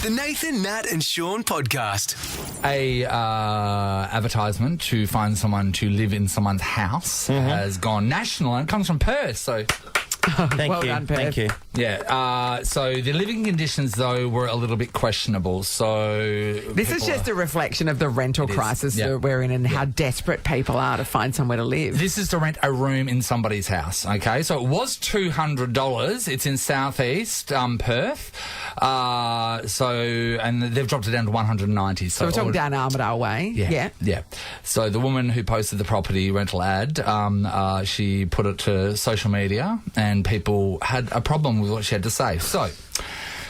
The Nathan, Nat and Shaun podcast. A advertisement to find someone to live in someone's house has gone national, and it comes from Perth. So, Thank you. Thank you. yeah. So the living conditions, though, were a little bit questionable. So This is just a reflection of the rental crisis that we're in and how desperate people are to find somewhere to live. This is to rent a room in somebody's house, okay? So it was $200. It's in southeast Perth. And they've dropped it down to $190. So we're talking down Armidale Way. Yeah. So the woman who posted the property rental ad, she put it to social media and people had a problem with what she had to say. So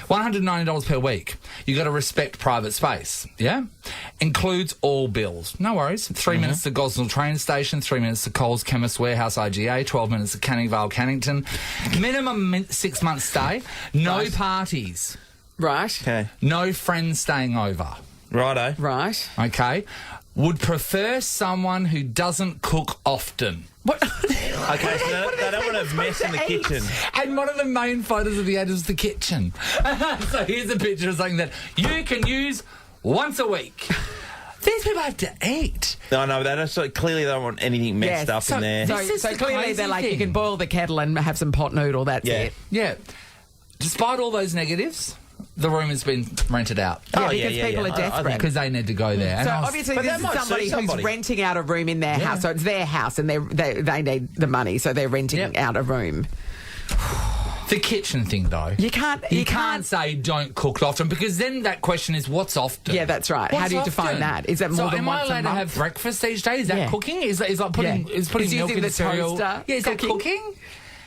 $190 per week. You got to respect private space, yeah? Includes all bills. No worries. 3 minutes to Gosnell train station, 3 minutes to Coles Chemist Warehouse IGA, 12 minutes to Canning Vale Cannington. Minimum 6 months stay. No parties. Right. Okay. No friends staying over. Righto. Right. Okay. Would prefer someone who doesn't cook often. What? Okay, so they don't want to mess in the kitchen. And one of the main photos of the ad is the kitchen. So here's a picture of something that you can use once a week. These people have to eat. No, clearly they don't want anything messed up in there. So clearly they're like, you can boil the kettle and have some pot noodle, that's it. Yeah. Despite all those negatives, the room has been rented out. Because people are desperate. Because they need to go there. So obviously this is somebody who's renting out a room in their house. So it's their house and they need the money, so they're renting out a room. The kitchen thing, though. You can't say don't cook often, because then that question is, what's often? Yeah, that's right. How do you define that? Is that more than once a month? Am I allowed to have breakfast each day? Is that cooking? Is like putting milk in the cereal? Toaster? Yeah, is that cooking?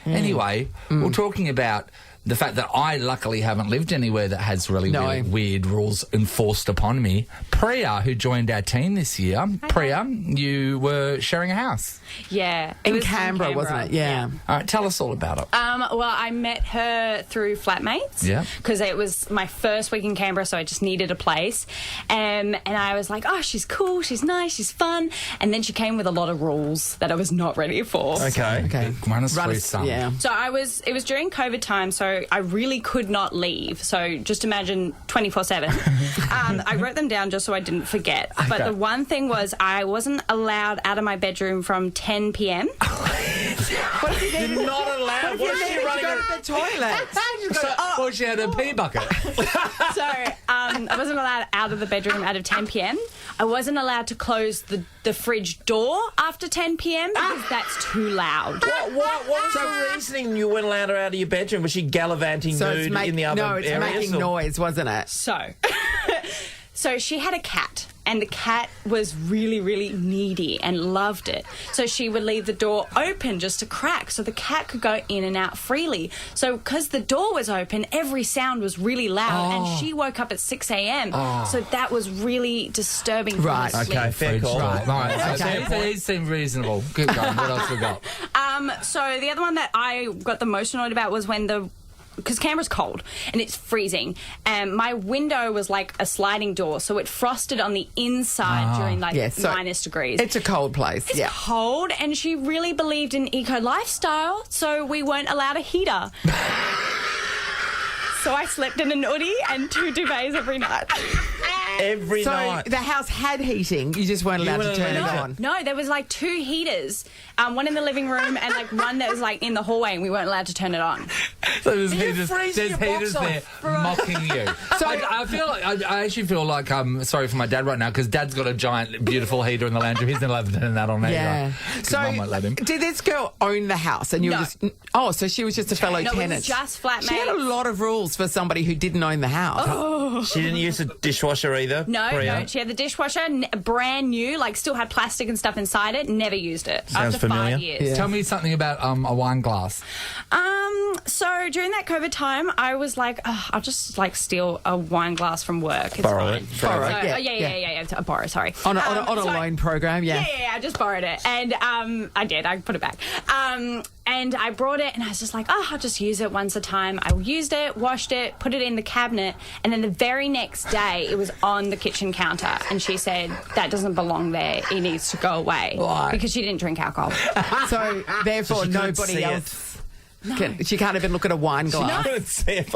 Anyway, we're talking about the fact that I luckily haven't lived anywhere that has really weird rules enforced upon me. Priya, who joined our team this year, Priya, you were sharing a house. Yeah. In Canberra, wasn't it? Yeah. All right, tell us all about it. Well, I met her through flatmates. Yeah. Because it was my first week in Canberra, so I just needed a place. And I was like, oh, she's cool, she's nice, she's fun. And then she came with a lot of rules that I was not ready for. Okay. Run us through some. Yeah. So it was during COVID time, so I really could not leave. So just imagine 24/7. I wrote them down just so I didn't forget. Okay. But the one thing was I wasn't allowed out of my bedroom from 10 p.m. You're not allowed. What is she running? Go to the toilet. Or she had a pee bucket. So I wasn't allowed out of the bedroom out of 10 p.m. I wasn't allowed to close the fridge door after 10 p.m. because that's too loud. What was the reasoning you weren't allowed her out of your bedroom? Was she gallivanting nude in the other areas? No, it's making noise, wasn't it? So she had a cat, and the cat was really, really needy and loved it. So she would leave the door open just a crack so the cat could go in and out freely. So because the door was open, every sound was really loud, and she woke up at 6 a.m. So that was really disturbing for her sleep. Okay, fair call. Right. These seem reasonable. Good going. What else we got? So the other one that I got the most annoyed about was when because Canberra's cold and it's freezing, and my window was like a sliding door, so it frosted on the inside during minus degrees. It's a cold place. It's cold, and she really believed in eco lifestyle, so we weren't allowed a heater. So I slept in an hoodie and 2 duvets every night. Every night. So the house had heating, you just weren't allowed to turn it on? No, there was like 2 heaters, one in the living room and like one that was like in the hallway, and we weren't allowed to turn it on. So there's heaters there mocking you. So I actually feel like I'm sorry for my dad right now, because Dad's got a giant, beautiful heater in the lounge room. He's not allowed to turn that on either. Yeah. So Mum won't let him. Did this girl own the house? And you were just... Oh, so she was just a fellow tenant. No, it was just flatmates. She had a lot of rules for somebody who didn't own the house. She didn't use a dishwasher either? No, she had the dishwasher, brand new, like still had plastic and stuff inside it, never used it. Sounds after familiar. 5 years. Yeah. Tell me something about a wine glass. So during that COVID time, I was like, I'll just like steal a wine glass from work. It's Borrow fine. it. Borrow it. Yeah. Borrow, sorry. On a loan program, Yeah, I just borrowed it. And I did. I put it back. And I brought it, and I was just like, I'll just use it once a time. I used it, washed it, put it in the cabinet, and then the very next day, it was on the kitchen counter. And she said, that doesn't belong there. It needs to go away. Why? Because she didn't drink alcohol. So therefore, So she couldn't nobody see else She can't even look at a wine glass. I couldn't see it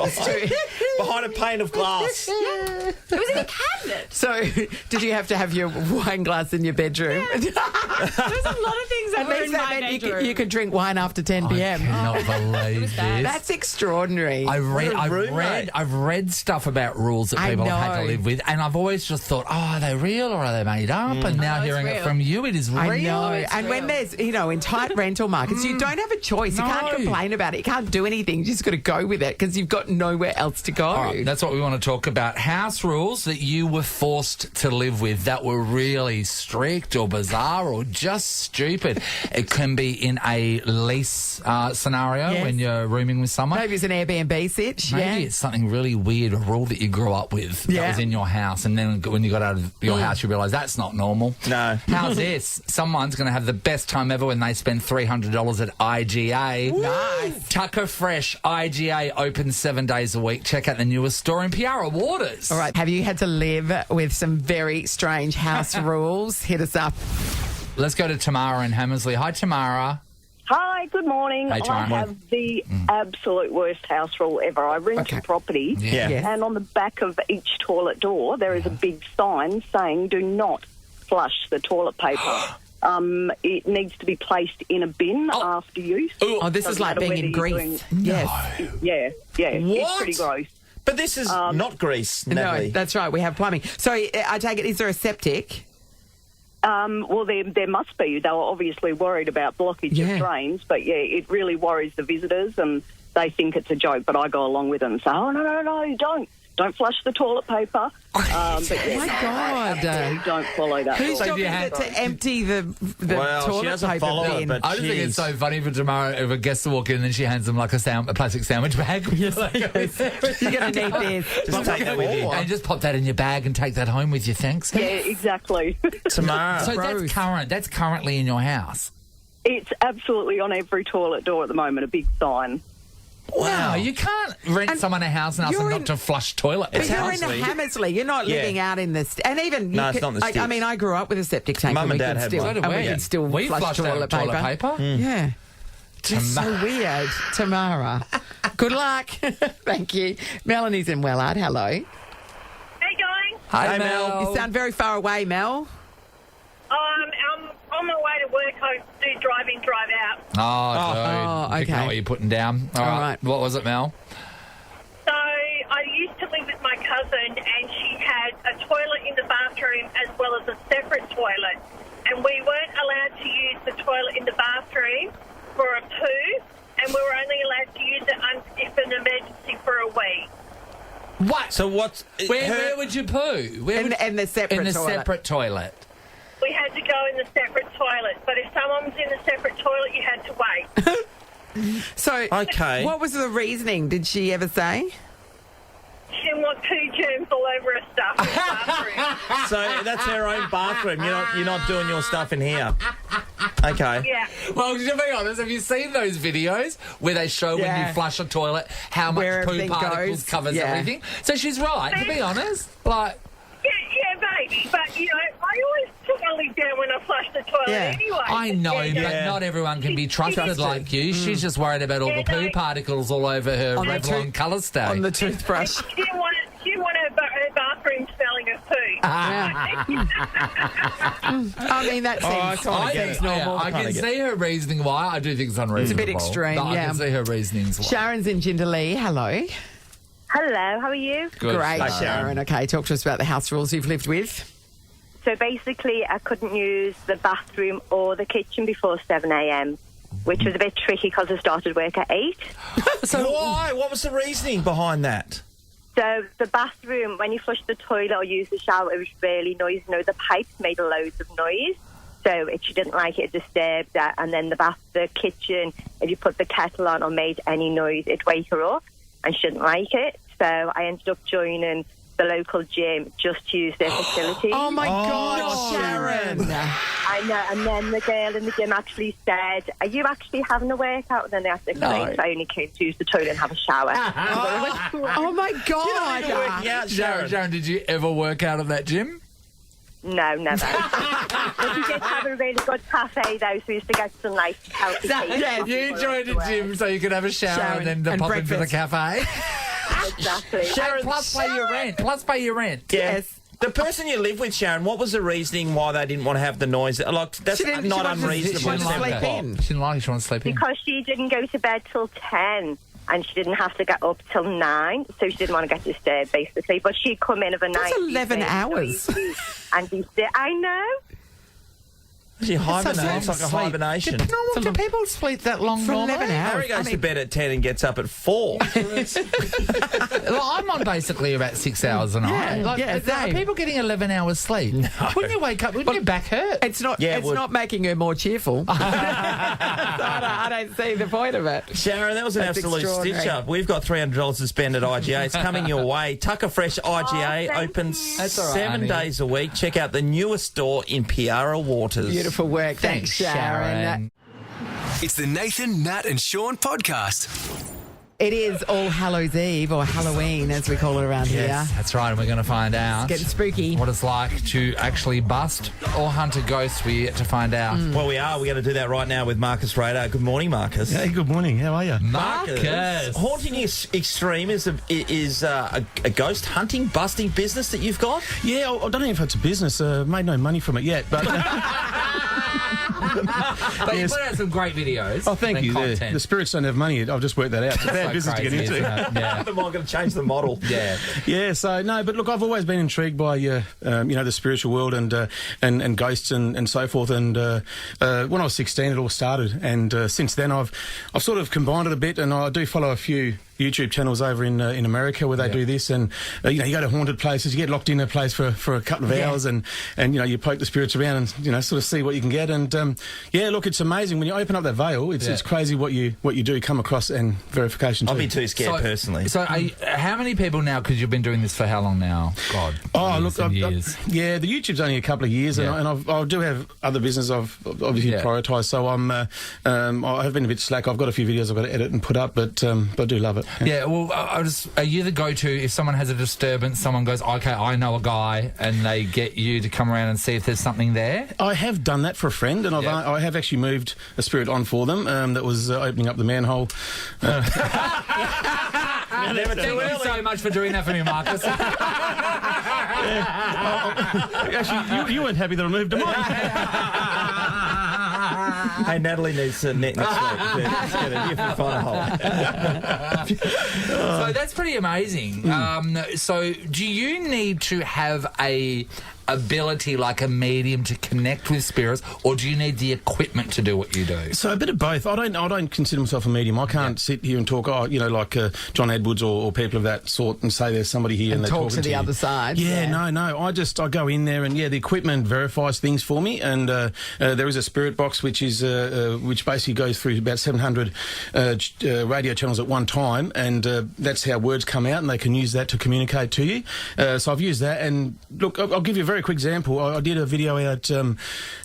behind a pane of glass. It was in a cabinet. So, did you have to have your wine glass in your bedroom? Yeah. There's a lot of things that were in my bedroom. You could drink wine after 10 p.m. I cannot believe this. That's extraordinary. I've read stuff about rules that people have had to live with, and I've always just thought, are they real or are they made up? And now hearing it from you, it is real. I know. And when there's, in tight rental markets, you don't have a choice. You can't complain about it. You can't do anything. You just got to go with it because you've got nowhere else to go. All right, that's what we want to talk about. House rules that you were forced to live with that were really strict or bizarre or just stupid. It can be in a lease scenario when you're rooming with someone. Maybe it's an Airbnb sitch. Maybe it's something really weird, a rule that you grew up with that was in your house, and then when you got out of your house, you realise that's not normal. No. How's this? Someone's going to have the best time ever when they spend $300 at IGA. Nice. Tucker Fresh IGA open 7 days a week. Check out the newest store in Piara Waters. All right. Have you had to live with some very strange house rules? Hit us up. Let's go to Tamara in Hammersley. Hi, Tamara. Hi, good morning. Hey, I have the absolute worst house rule ever. I rent a property, and on the back of each toilet door, there is a big sign saying, do not flush the toilet paper. It needs to be placed in a bin after use. Oh, this is like being in Greece. Yes. Yeah. What? It's pretty gross. But this is not Greece, Natalie. No, that's right. We have plumbing. So I take it, is there a septic? Well, there must be. They were obviously worried about blockage of drains, but it really worries the visitors, and they think it's a joke. But I go along with them and say, "Oh no, don't flush the toilet paper." But my God! Don't follow that. Whose job is it to empty the toilet she doesn't paper follow it, bin? but I just think it's so funny for Tamara if a guest to walk in and then she hands them like a plastic sandwich bag. You're going to need this. Just take that with you. And just pop that in your bag and take that home with you, thanks. Yeah, exactly. Tamara. So that's currently in your house? It's absolutely on every toilet door at the moment, a big sign. Wow, you can't rent someone a house and ask them not to flush toilet. But you're in Hammersley. You're not living out in this, and even it's not in the sticks. I mean, I grew up with a septic tank. Mum and Dad had one. And we can still flush toilet paper. Yeah. That's so weird, Tamara. Good luck. Thank you. Melanie's in Wellard. Hello. How you going? Hi, Mel. You sound very far away, Mel. I'm on my way to work. I do drive in, drive out. Okay. Picking up what you're putting down. All right. What was it, Mel? So I used to live with my cousin, and she had a toilet in the bathroom as well as a separate toilet. And we weren't allowed to use the toilet in the bathroom for a poo, and we were only allowed to use it if an emergency for a wee. What? So what's... Where would you poo? In the separate toilet. In the separate toilet. We had to go in the separate toilet, but if someone was in the separate toilet, you had to wait. So, what was the reasoning? Did she ever say? She didn't want poo germs all over her stuff in the bathroom. So that's her own bathroom. You're not doing your stuff in here. Okay. Yeah. Well, to be honest, have you seen those videos where they show when you flush a toilet how much poo particles covers everything? So she's right, to be honest. Like... Yeah, maybe. But, I always took my lid down when I flushed the toilet anyway. I know, but not everyone can be trusted like you. She's just worried about all the poo particles all over her Revlon colour stay. On the toothbrush. She didn't want her bathroom smelling of poo. I mean, that seems normal. I can see her reasoning why. I do think it's unreasonable. It's a bit extreme, I can see her reasonings why. Sharon's in Jindalee. Hello. Hello, how are you? Good. Great, Hi, Sharon. Okay, talk to us about the house rules you've lived with. So basically, I couldn't use the bathroom or the kitchen before 7 a.m, which was a bit tricky because I started work at 8. So why? What was the reasoning behind that? So the bathroom, when you flush the toilet or use the shower, it was really noisy. The pipes made loads of noise. So if she didn't like it, it disturbed her. And then the kitchen, if you put the kettle on or made any noise, it'd wake her up. And she didn't like it. So I ended up joining the local gym just to use their facilities. Oh, my God, Sharon. I know. And then the girl in the gym actually said, are you actually having a workout? And then they asked if I only came to use the toilet and have a shower. Oh, my God. Sharon, did you ever work out of that gym? No, never. But we did have a really good cafe, though, so we used to get some nice healthy tea. Yeah, you joined the gym so you could have a shower and then pop into the cafe. Exactly. Sharon, plus pay your rent. Yeah. Yes. The person you live with, Sharon, what was the reasoning why they didn't want to have the noise? Like, that's not unreasonable. She didn't like it. She didn't like it. She wanted to sleep in. Because she didn't go to bed till 10. And she didn't have to get up till 9, so she didn't want to get disturbed, basically. But she'd come in of a night. That's 11 hours. And I know. She hibernates. It's like a hibernation. Do people sleep that long for 11 hours? Harry goes to bed at 10 and gets up at 4. I'm on basically about 6 hours a night. Are people getting 11 hours sleep? No. Wouldn't you wake up? Wouldn't your back hurt? It's not. It's not making her more cheerful. So I don't see the point of it. Sharon, that was an absolute stitch-up. We've got $300 to spend at IGA. It's coming your way. Tucker Fresh IGA opens 7 days a week. Check out the newest store in Piara Waters. Beautiful work. Thanks, Sharon. It's the Nathan, Nat and Shaun podcast. It is All Hallows Eve, or Halloween, as we call it around here. That's right, and we're going to find out It's getting spooky. what it's like to actually bust or hunt a ghost. We're yet to find out. Well, we are. We're going to do that right now with Marcus Radar. Good morning, Marcus. Hey, good morning. How are you? Marcus. Haunting Extreme is a ghost hunting, busting business that you've got? Yeah, I don't know if it's a business. Made no money from it yet, but... But you put out some great videos. Oh, thank you. The spirits don't have money. I've just worked that out. It's a bad business to get into. Yeah. I'm going to change the model. Yeah. So no, but look, I've always been intrigued by the spiritual world and ghosts and so forth. And when I was 16, it all started. And since then, I've sort of combined it a bit. And I do follow a few YouTube channels over in America where they do this, and you go to haunted places, you get locked in a place for a couple of hours, and you poke the spirits around and sort of see what you can get. And look, it's amazing when you open up that veil. It's crazy what you do come across, and verification too. I'd be too scared personally. So how many people now? Because you've been doing this for how long now? God. Years. The YouTube's only a couple of years, and I do have other business I've obviously prioritised. So I have been a bit slack. I've got a few videos I've got to edit and put up, but I do love it. Yeah, well, are you the go-to if someone has a disturbance, someone goes, okay, I know a guy, and they get you to come around and see if there's something there? I have done that for a friend, and I have actually moved a spirit on for them that was opening up the manhole. Thank you so much for doing that for me, Marcus. Actually, you weren't happy that I moved them on. Hey, Natalie needs next week. Let's get a different hole. So that's pretty amazing. So do you need to have a ability like a medium to connect with spirits, or do you need the equipment to do what you do? So a bit of both. I don't consider myself a medium. I can't sit here and talk, like John Edwards or people of that sort, and say there's somebody here and they're talking to the other side. No. I go in there and the equipment verifies things for me, and there is a spirit box which is which basically goes through about 700 radio channels at one time, and that's how words come out, and they can use that to communicate to you. So I've used that, and look, I'll give you a very quick example. I did a video out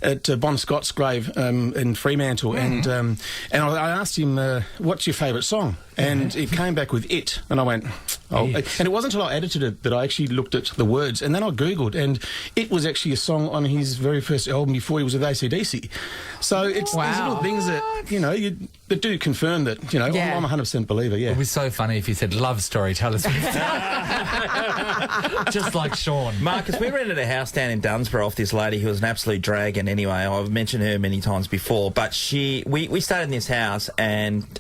at Bon Scott's grave in Fremantle, and I asked him, what's your favourite song? And it came back with It, and I went, and it wasn't until I edited it that I actually looked at the words, and then I Googled, and It was actually a song on his very first album before he was with AC/DC. So it's these little things that, that do confirm that, I'm a 100% believer, It would be so funny if you said, love story, tell us. Just like Shaun. Marcus, we rented a house down in Dunsborough off this lady who was an absolute dragon anyway. I've mentioned her many times before, but we stayed in this house, and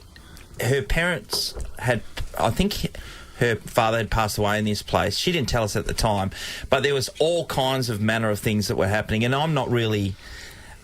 her parents had, I think her father had passed away in this place. She didn't tell us at the time, but there was all kinds of manner of things that were happening, and I'm not really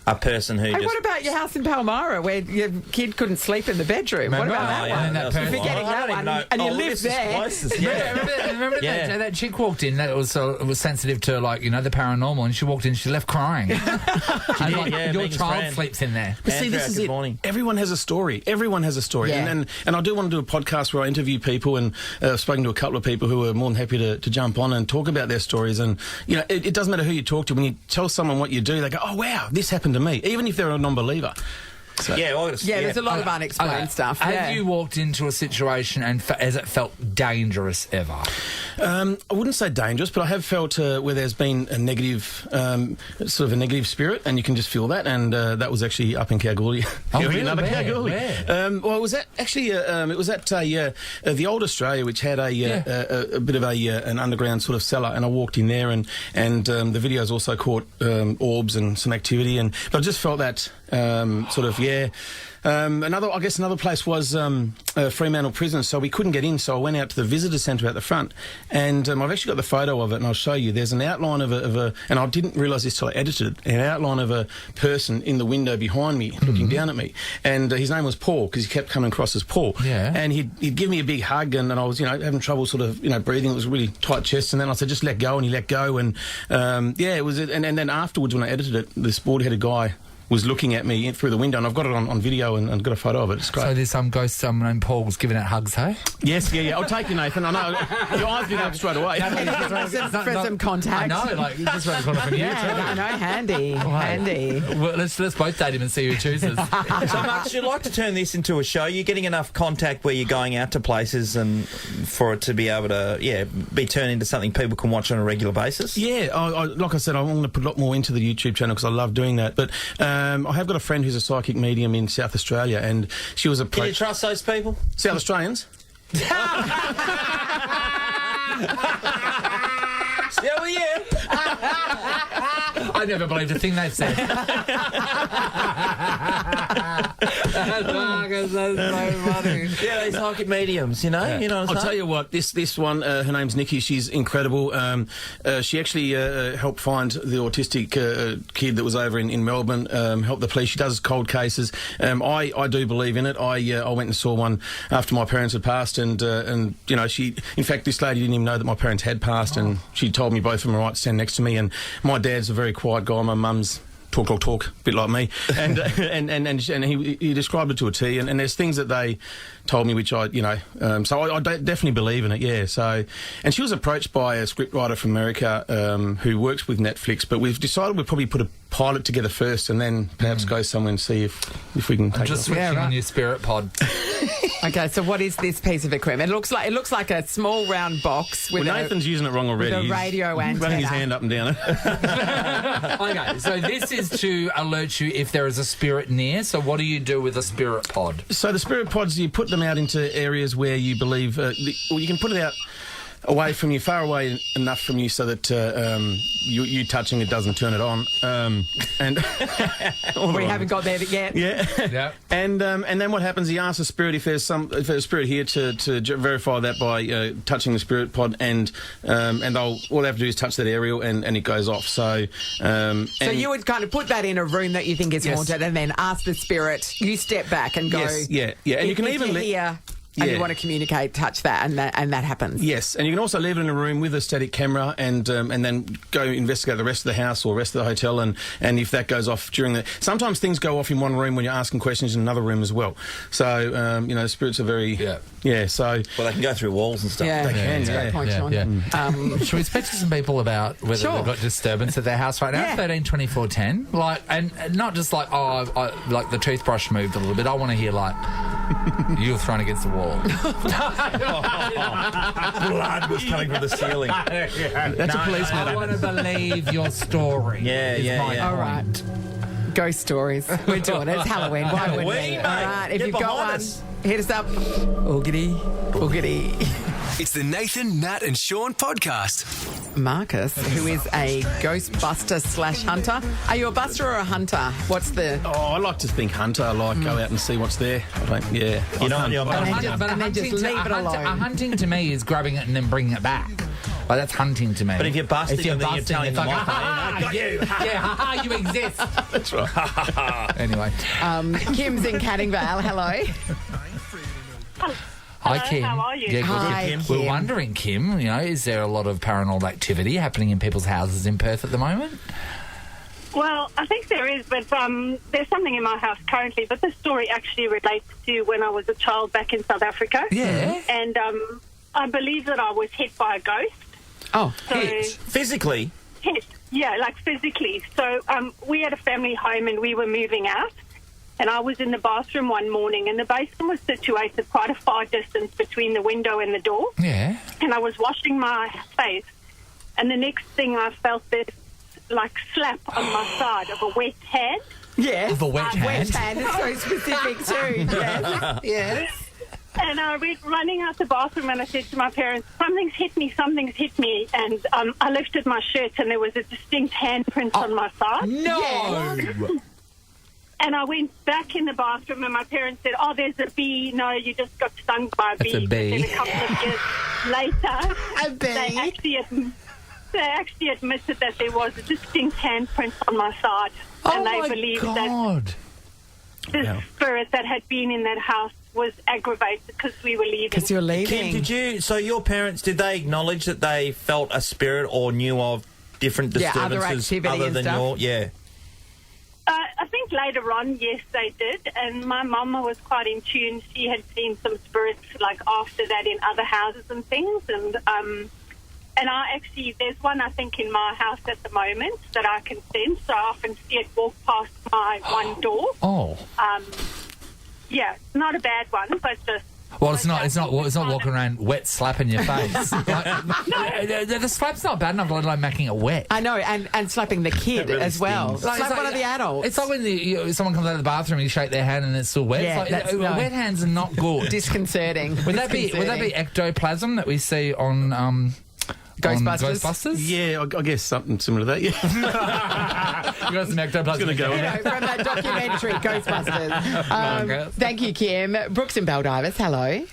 a person who what about your house in Palmyra where your kid couldn't sleep in the bedroom? What about that one? You're forgetting that one, and you live there. Remember that chick walked in that was sensitive to, the paranormal, and she walked in, she left crying. And your child sleeps in there. But see, this is it. Everyone has a story. And I do want to do a podcast where I interview people, and I've spoken to a couple of people who are more than happy to jump on and talk about their stories. And, it doesn't matter who you talk to. When you tell someone what you do, they go, oh, wow, this happened to me, even if they're a non-believer. So. There's a lot of unexplained stuff. Have you walked into a situation and has it felt dangerous ever? I wouldn't say dangerous, but I have felt where there's been a negative, sort of a negative spirit, and you can just feel that. And that was actually up in Kalgoorlie. Oh, really? Kalgoorlie. Where? Well, it was at the old Australia, which had a bit of an underground sort of cellar, and I walked in there, and the videos also caught orbs and some activity, but I just felt that another place was Fremantle Prison, so we couldn't get in, so I went out to the visitor centre at the front, and I've actually got the photo of it, and I'll show you. There's an outline of a and I didn't realise this till I edited it, an outline of a person in the window behind me, looking down at me, and his name was Paul, because he kept coming across as Paul, and he'd give me a big hug, and I was, having trouble sort of, breathing. It was a really tight chest, and then I said, just let go, and he let go, and it was, and then afterwards when I edited it, this board-headed guy was looking at me through the window, and I've got it on video and got a photo of it. It's great. So there's some ghost named Paul was giving out hugs, hey? Yes, yeah. I'll take you, Nathan. I know. Your eyes lit up straight away. For some contact. I know, you just want to from you too. I know, handy. Well, let's both date him and see who chooses. So, Marcus, you'd like to turn this into a show. You're getting enough contact where you're going out to places and for it to be able to, be turned into something people can watch on a regular basis? Yeah, like I said, I want to put a lot more into the YouTube channel because I love doing that. But I have got a friend who's a psychic medium in South Australia, and she was approached... Can you trust those people? South Australians? Yeah, well, yeah. I never believed a thing they've said. That's so funny. Yeah, these psychic mediums, you know what I'm saying? I'll tell you what, this one, her name's Nikki, she's incredible. She actually helped find the autistic kid that was over in Melbourne, helped the police. She does cold cases. I do believe in it. I went and saw one after my parents had passed, and she, in fact, this lady didn't even know that my parents had passed, and she told me both of them were right to stand next to me, and my dad's a very quiet guy. My mum's talk, a bit like me, and he described it to a T, and there's things that they told me which I definitely believe in it, yeah. So, and she was approached by a scriptwriter from America who works with Netflix, but we've decided we'll probably put a pilot together first and then perhaps go somewhere and see if we can take it. Just switching on your spirit pod. Okay, so what is this piece of equipment? It looks like a small round box with Nathan's using it wrong already. With a radio antenna. Running his hand up and down. Okay, so this is to alert you if there is a spirit near. So what do you do with a spirit pod? So the spirit pods, you put them out into areas where you believe, you can put it out away from you, far away enough from you so that you touching it doesn't turn it on. And we haven't got there yet. Yeah. And then what happens? He asks the spirit if there's a spirit here to verify that by touching the spirit pod, and all they have to do is touch that area and it goes off. So you would kind of put that in a room that you think is haunted, and then ask the spirit. You step back and go. Yeah. And you can even hear. And you want to communicate, touch that, and that happens. Yes, and you can also leave it in a room with a static camera, and then go investigate the rest of the house or rest of the hotel, and if that goes off during the... Sometimes things go off in one room when you're asking questions in another room as well. So, spirits are very... so... Well, they can go through walls and stuff. Yeah, they can, Great point, Sean. Should we speak to some people about whether they've got disturbance at their house right now? 13 24 10. And not just like, like the toothbrush moved a little bit. I want to hear, like, you were thrown against the wall. Blood was coming from the ceiling. That's a police matter. I want to believe your story. All right. Ghost stories. We're doing it. It's Halloween. Why wouldn't we? All right. If you've got one, hit us up. Oogity. It's the Nathan, Nat and Shaun podcast. Marcus, who is a ghostbuster / hunter. Are you a buster or a hunter? What's the... Oh, I like to think hunter. I like go out and see what's there. You know, and then just leave it alone. Hunting to me is grabbing it and then bringing it back. Like, that's hunting to me. But if you're busting them, then you're telling them off. I got you. Yeah, you exist. That's right. Anyway. Kim's in Canning Vale. Hello. Hi, Kim. How are you? Yeah, good. Hi, Kim. We're wondering, Kim, is there a lot of paranormal activity happening in people's houses in Perth at the moment? Well, I think there is, but there's something in my house currently. But the story actually relates to when I was a child back in South Africa. Yeah. And I believe that I was hit by a ghost. Oh, hit? Physically? Hit, yeah, like physically. So we had a family home and we were moving out. and I was in the bathroom one morning, and the basin was situated quite a far distance between the window and the door. Yeah. And I was washing my face, and the next thing I felt this, like, slap on my side of a wet hand. Yes. Of a wet hand. Wet hand is so specific too. Yes. Yes. And I went running out the bathroom, and I said to my parents, something's hit me. And I lifted my shirt, and there was a distinct handprint on my side. No! Yes. And I went back in the bathroom, and my parents said, oh, there's a bee. No, you just got stung by a bee. It's a bee. But then a couple of years later, A bee? they actually admitted that there was a distinct handprint on my side. And they believed that the spirit that had been in that house was aggravated because we were leaving. Because you're leaving. Kim, so your parents, did they acknowledge that they felt a spirit or knew of different disturbances other activity other and than stuff? your... I think later on, yes, they did. And my mama was quite in tune. She had seen some spirits, like, after that in other houses and things. And I actually, there's one, I think, in my house at the moment that I can sense. So I often see it walk past my one door. Oh. Yeah, not a bad one, but just... Well, it's not walking around wet slapping your face. The slap's not bad enough, let alone making it wet. I know, and slapping the kid really as well. stings. Slap one of the adults. It's like when someone comes out of the bathroom and you shake their hand and it's still wet. Yeah, It's like, that's no. wet hands are not good. Disconcerting. Would that be ectoplasm that we see on Ghostbusters? Ghostbusters? Yeah, I guess something similar to that, yeah. You got some ectoplasm. Gonna go with From that documentary, Ghostbusters. Thank you, Kim. Brooke's in Baldivis. Hello.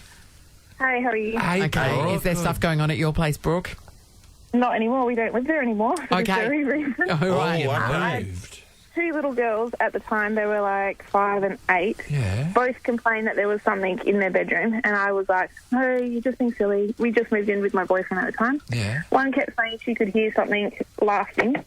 Hi, how are you? Okay. Is there stuff going on at your place, Brooke? Not anymore. We don't live there anymore. For this very reason. All right. I had two little girls at the time. They were like 5 and 8. Yeah. Both complained that there was something in their bedroom, and I was like, "Oh, you're just being silly." We just moved in with my boyfriend at the time. Yeah. One kept saying she could hear something laughing.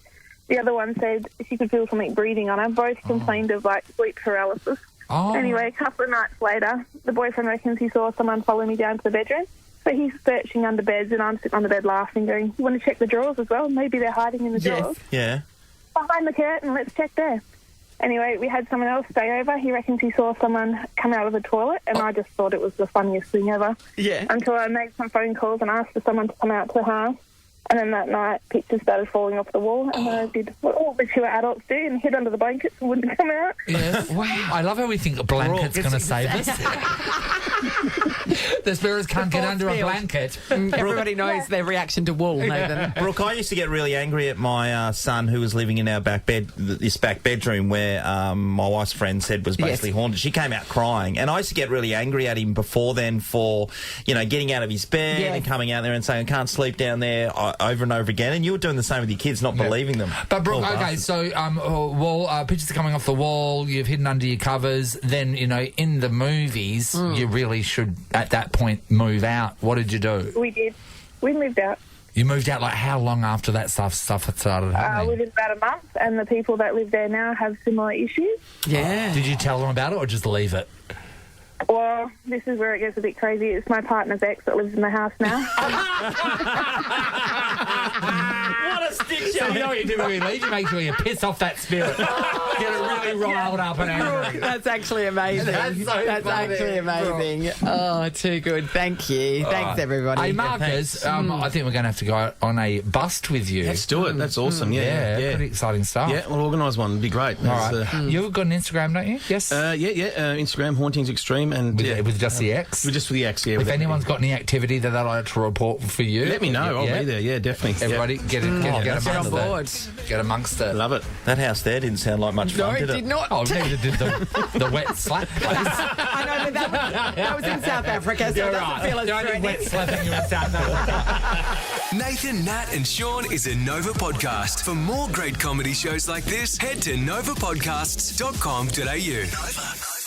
The other one said she could feel something breathing on her. Both complained of like sleep paralysis. Oh. Anyway, a couple of nights later, the boyfriend reckons he saw someone follow me down to the bedroom. So he's searching under beds, and I'm sitting on the bed laughing, going, "You want to check the drawers as well? Maybe they're hiding in the drawers." Yeah. Behind the curtain, let's check there. Anyway, we had someone else stay over. He reckons he saw someone come out of the toilet, and I just thought it was the funniest thing ever. Yeah. Until I made some phone calls and asked for someone to come out to the house. And then that night, pictures started falling off the wall, and I did what all mature adults do and hid under the blankets and wouldn't come out. Yes. Wow. I love how we think a blanket's going to save us. The spirits can't get under a blanket. Everybody knows their reaction to wool, Nathan. Brooke, I used to get really angry at my son who was living in our back bedroom where my wife's friend said was basically haunted. She came out crying, and I used to get really angry at him before then for, getting out of his bed and coming out there and saying, "I can't sleep down there," over and over again. And you were doing the same with your kids, not believing them. But Brooke, so pictures are coming off the wall, you've hidden under your covers, then, in the movies, you really should, at that point, move out. What did you do? We did. We moved out. You moved out, like, how long after that stuff had started happening? Within about a month, and the people that live there now have similar issues. Yeah. Did you tell them about it or just leave it? Well, this is where it gets a bit crazy. It's my partner's ex that lives in the house now. What a stick show. So you know what you do when you leave? You make sure you piss off that spirit. Get it really riled up and angry. That's actually amazing. That's actually amazing. Oh, too good. Thank you. Thanks, everybody. Hey, Marcus, I think we're going to have to go on a bust with you. Let's do it. That's awesome. Yeah. Pretty exciting stuff. Yeah, we'll organise one. It'd be great. All right. You've got an Instagram, don't you? Yes? Instagram, Hauntings Extreme. And with just the X? Just with the X, yeah. If anyone's got any activity that they'd like to report for you, let me know. I'll be there. Yeah, definitely. Everybody, get on board. Get amongst it. Love it. That house there didn't sound like much fun, did it? No, it did not. Oh, neither did the wet slap place. I know, but that was in South Africa, so it doesn't feel as threatening. Wet slapping you in South Africa. Nathan, Nat and Shaun is a Nova podcast. For more great comedy shows like this, head to novapodcasts.com.au. Nova.